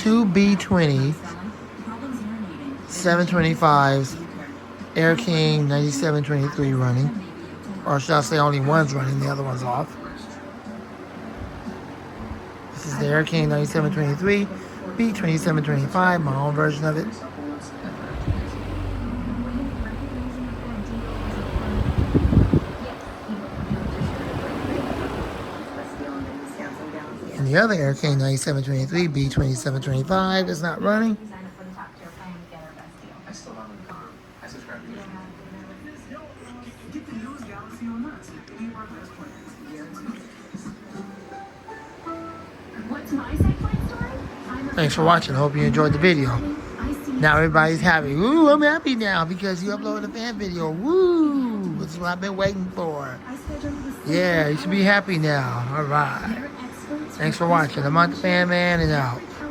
two B20 725s, Air King 9723 running. Or should I say only one's running, the other one's off. This is the Air King 9723, B2725, my own version of it. And the other Air King 9723, B2725 is not running. Thanks for watching. I hope you enjoyed the video. Now everybody's happy. Woo, I'm happy now because you uploaded a fan video. Woo! This is what I've been waiting for. Yeah, you should be happy now. All right. Thanks for watching. I'm on the Fan Man and out.